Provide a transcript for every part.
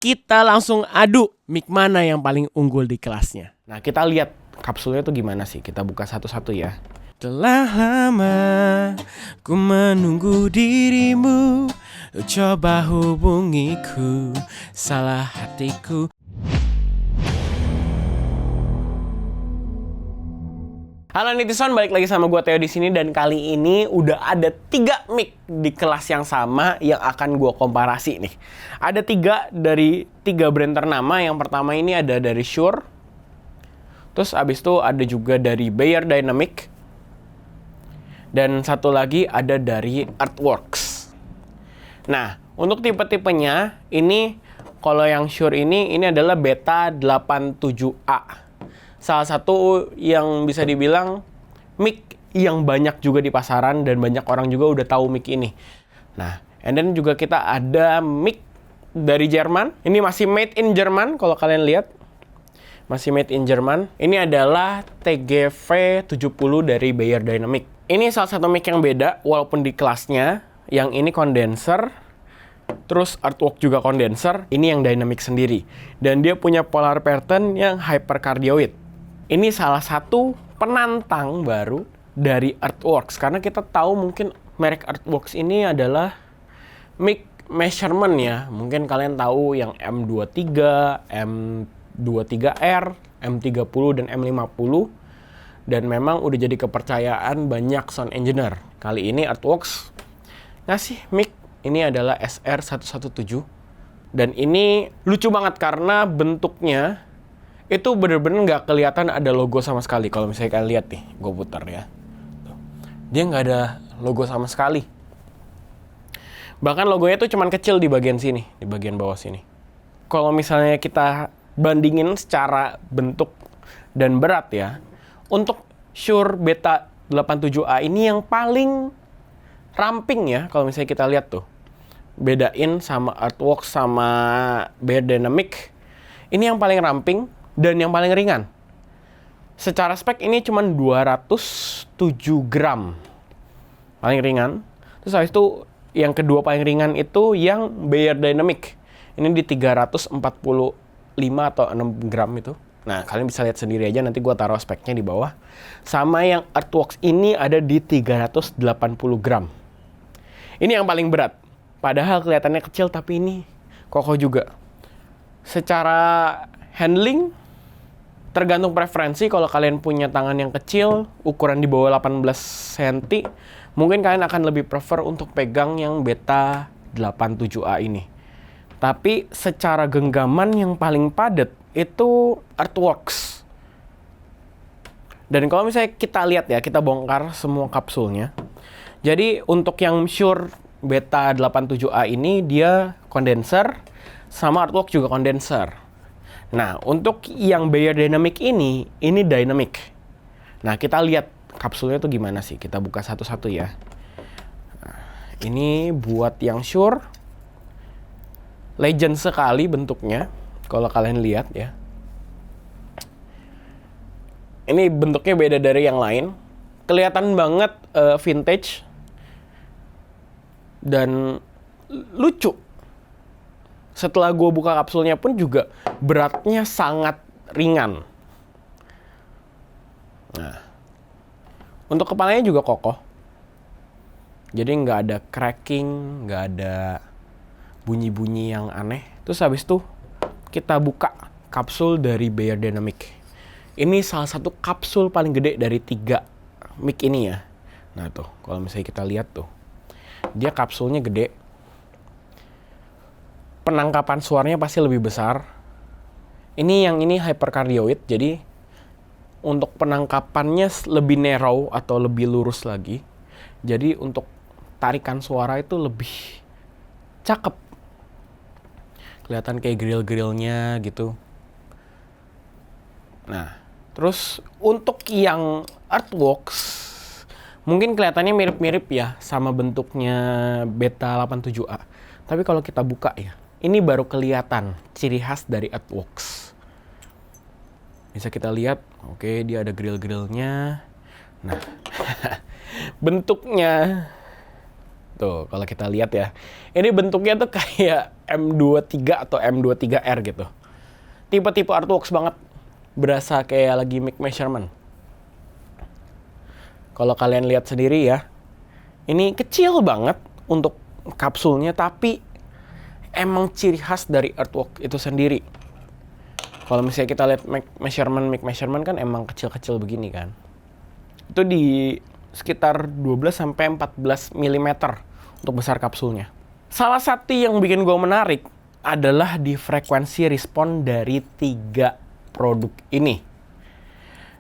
Kita langsung adu mic mana yang paling unggul di kelasnya. Nah, kita lihat kapsulnya tuh gimana sih. Kita buka satu-satu ya. Telah lama ku menunggu dirimu, coba hubungiku, salah hatiku. Halo netizen, balik lagi sama gue Theo di sini, dan kali ini udah ada 3 mic di kelas yang sama yang akan gue komparasi nih. Ada 3 dari 3 brand ternama. Yang pertama ini ada dari Shure. Terus abis itu ada juga dari Beyerdynamic. Dan satu lagi ada dari Earthworks. Nah, untuk tipe-tipenya ini, kalau yang Shure ini adalah Beta 87A. Salah satu yang bisa dibilang mic yang banyak juga di pasaran dan banyak orang juga udah tahu mic ini. Nah, and then juga kita ada mic dari Jerman. Ini masih made in Jerman kalau kalian lihat. Masih made in Jerman. Ini adalah TGV70 dari Beyerdynamic. Ini salah satu mic yang beda walaupun di kelasnya. Yang ini condenser, terus Earthworks juga condenser. Ini yang dynamic sendiri. Dan dia punya polar pattern yang hypercardioid. Ini salah satu penantang baru dari Earthworks. Karena kita tahu mungkin merek Earthworks ini adalah mic measurement ya. Mungkin kalian tahu yang M23, M23R, M30, dan M50. Dan memang udah jadi kepercayaan banyak sound engineer. Kali ini Earthworks ngasih mic. Ini adalah SR117. Dan ini lucu banget karena bentuknya itu bener-bener nggak kelihatan ada logo sama sekali. Kalau misalnya kalian lihat nih, gue putar ya. Tuh. Dia nggak ada logo sama sekali. Bahkan logonya tuh cuman kecil di bagian sini, di bagian bawah sini. Kalau misalnya kita bandingin secara bentuk dan berat ya, untuk Shure Beta 87A ini yang paling ramping ya, kalau misalnya kita lihat tuh. Bedain sama Earthworks sama Beyerdynamic. Ini yang paling ramping dan yang paling ringan. Secara spek ini cuma 207 gram. Paling ringan. Terus habis itu yang kedua paling ringan itu yang Beyerdynamic. Ini di 345 atau 6 gram itu. Nah, kalian bisa lihat sendiri aja, nanti gua taruh speknya di bawah. Sama yang Earthworks ini ada di 380 gram. Ini yang paling berat. Padahal kelihatannya kecil, tapi ini kokoh juga. Secara handling, tergantung preferensi. Kalau kalian punya tangan yang kecil, ukuran di bawah 18 cm, mungkin kalian akan lebih prefer untuk pegang yang Beta 87A ini. Tapi secara genggaman yang paling padat itu Earthworks. Dan kalau misalnya kita lihat ya, kita bongkar semua kapsulnya. Jadi untuk yang Shure Beta 87A ini dia kondenser, sama Earthworks juga kondenser. Nah, untuk yang Beyerdynamic ini dynamic. Nah, kita lihat kapsulnya tuh gimana sih. Kita buka satu-satu ya. Nah, ini buat yang Shure. Legend sekali bentuknya. Kalau kalian lihat ya. Ini bentuknya beda dari yang lain. Kelihatan banget vintage. Dan lucu. Setelah gue buka kapsulnya pun juga beratnya sangat ringan. Nah, untuk kepalanya juga kokoh. Jadi nggak ada cracking, nggak ada bunyi-bunyi yang aneh. Terus habis itu kita buka kapsul dari Beyerdynamic. Ini salah satu kapsul paling gede dari 3 mic ini ya. Nah tuh, kalau misalnya kita lihat tuh, dia kapsulnya gede. Penangkapan suaranya pasti lebih besar. Ini hypercardioid, jadi untuk penangkapannya lebih narrow atau lebih lurus lagi. Jadi untuk tarikan suara itu lebih cakep. Kelihatan kayak grill-grillnya gitu. Nah, terus untuk yang Earthworks mungkin kelihatannya mirip-mirip ya sama bentuknya Beta 87A. Tapi kalau kita buka ya, ini baru kelihatan ciri khas dari Earthworks. Bisa kita lihat, oke, dia ada grill-grillnya. Nah, bentuknya tuh kalau kita lihat ya, ini bentuknya tuh kayak M23 atau M23R gitu. Tipe-tipe Artworks banget. Berasa kayak lagi mic measurement. Kalau kalian lihat sendiri ya, ini kecil banget untuk kapsulnya, tapi emang ciri khas dari Artwork itu sendiri. Kalau misalnya kita lihat mic measurement kan emang kecil-kecil begini kan. Itu di sekitar 12-14 mm untuk besar kapsulnya. Salah satu yang bikin gue menarik adalah di frekuensi respon dari 3 produk ini.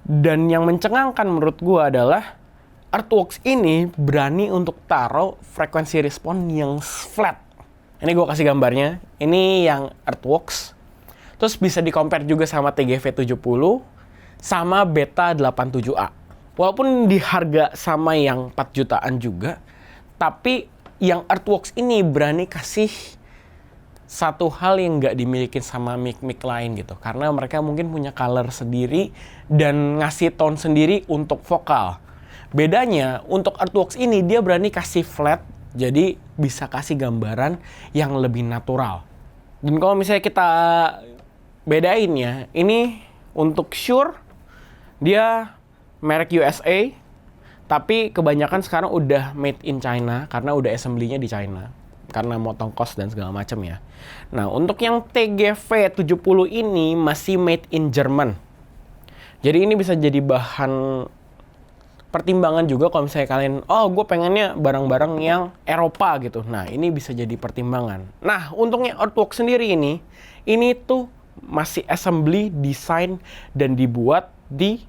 Dan yang mencengangkan menurut gue adalah Artworks ini berani untuk taruh frekuensi respon yang flat. Ini gue kasih gambarnya. Ini yang Artworks. Terus bisa di-compare juga sama TGV 70 sama Beta 87A. Walaupun di harga sama yang 4 jutaan juga, tapi yang Artworks ini berani kasih satu hal yang nggak dimiliki sama mic-mic lain gitu. Karena mereka mungkin punya color sendiri dan ngasih tone sendiri untuk vokal. Bedanya untuk Artworks ini dia berani kasih flat, jadi bisa kasih gambaran yang lebih natural. Dan kalau misalnya kita bedain ya, ini untuk Shure dia merek USA, tapi kebanyakan sekarang udah made in China karena udah assembly-nya di China. Karena motong cost dan segala macam ya. Nah, untuk yang TGV 70 ini masih made in Jerman. Jadi ini bisa jadi bahan pertimbangan juga kalau misalnya kalian, gue pengennya barang-barang yang Eropa gitu. Nah, ini bisa jadi pertimbangan. Nah, untuk yang Artworks sendiri ini tuh masih assembly, desain, dan dibuat di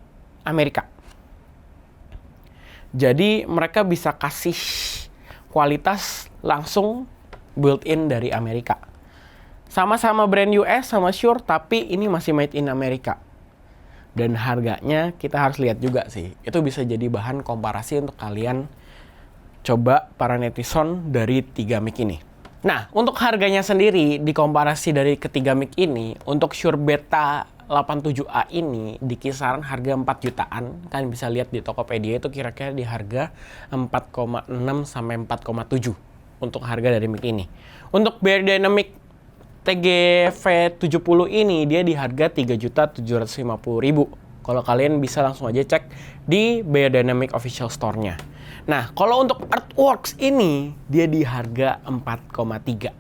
Amerika. Jadi mereka bisa kasih kualitas langsung built-in dari Amerika. Sama-sama brand US sama Shure, tapi ini masih made in Amerika. Dan harganya kita harus lihat juga sih. Itu bisa jadi bahan komparasi untuk kalian coba para netizen dari 3 mic ini. Nah, untuk harganya sendiri dikomparasi dari ketiga mic ini, untuk Shure Beta 87A ini di kisaran harga 4 jutaan. Kalian bisa lihat di Tokopedia itu kira-kira di harga 4,6 sampai 4,7 untuk harga dari mic ini. Untuk Beyerdynamic TGV 70 ini dia di harga 3.750.000. Kalau kalian bisa langsung aja cek di Beyerdynamic official store-nya. Nah, kalau untuk Artworks ini dia di harga 4,3.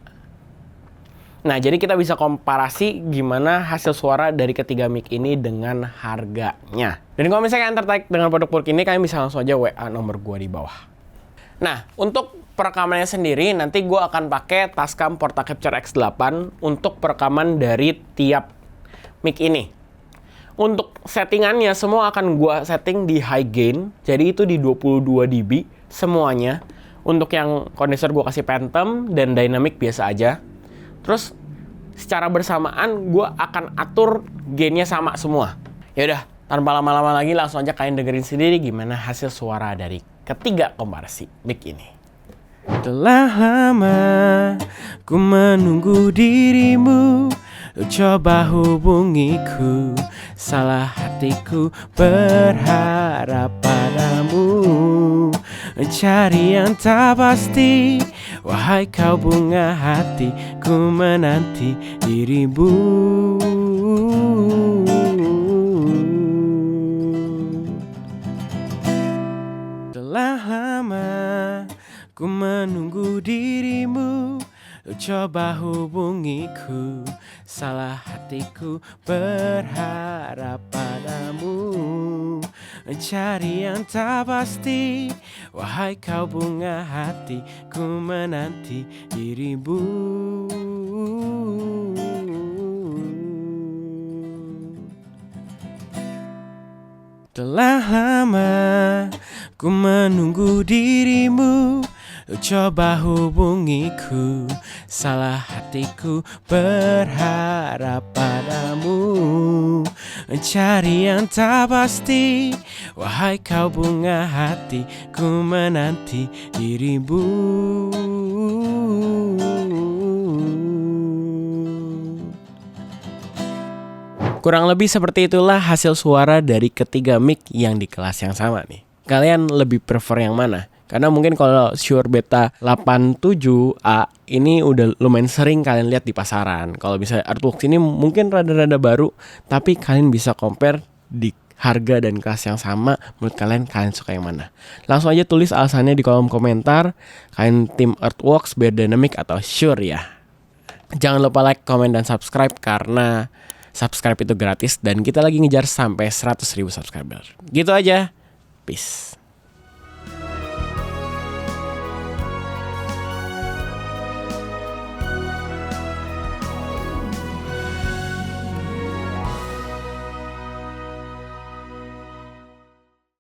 Nah, jadi kita bisa komparasi gimana hasil suara dari ketiga mic ini dengan harganya. Dan kalau misalnya kalian tertarik dengan produk-produk ini, kalian bisa langsung aja WA nomor gua di bawah. Nah, untuk perekamannya sendiri, nanti gue akan pakai Tascam Portacapture X8 untuk perekaman dari tiap mic ini. Untuk settingannya, semua akan gue setting di high gain, jadi itu di 22 dB semuanya. Untuk yang kondenser gue kasih Phantom dan dynamic biasa aja. Terus, secara bersamaan gue akan atur gainnya sama semua. Yaudah, tanpa lama-lama lagi langsung aja kalian dengerin sendiri gimana hasil suara dari ketiga komparasi mic ini. Telah lama ku menunggu dirimu, coba hubungiku, salah hatiku berharap padamu, mencari yang tak pasti, wahai kau bunga hati, ku menanti dirimu. Telah lama ku menunggu dirimu, coba hubungiku, salah hatiku berharap padamu, mencari yang tak pasti, wahai kau bunga hati, ku menanti dirimu. Telah lama ku menunggu dirimu, coba hubungiku, salah hatiku berharap padamu, mencari yang tak pasti, wahai kau bunga hati, ku menanti dirimu. Kurang lebih seperti itulah hasil suara dari ketiga mic yang di kelas yang sama nih. Kalian lebih prefer yang mana? Karena mungkin kalau Shure Beta 87A ini udah lumayan sering kalian lihat di pasaran. Kalau bisa Artworks ini mungkin rada-rada baru, tapi kalian bisa compare di harga dan kelas yang sama. Menurut kalian suka yang mana? Langsung aja tulis alasannya di kolom komentar. Kalian tim Artworks, Beyerdynamic atau Shure ya. Jangan lupa like, comment, dan subscribe karena subscribe itu gratis dan kita lagi ngejar sampai 100.000 subscriber. Gitu aja. Peace.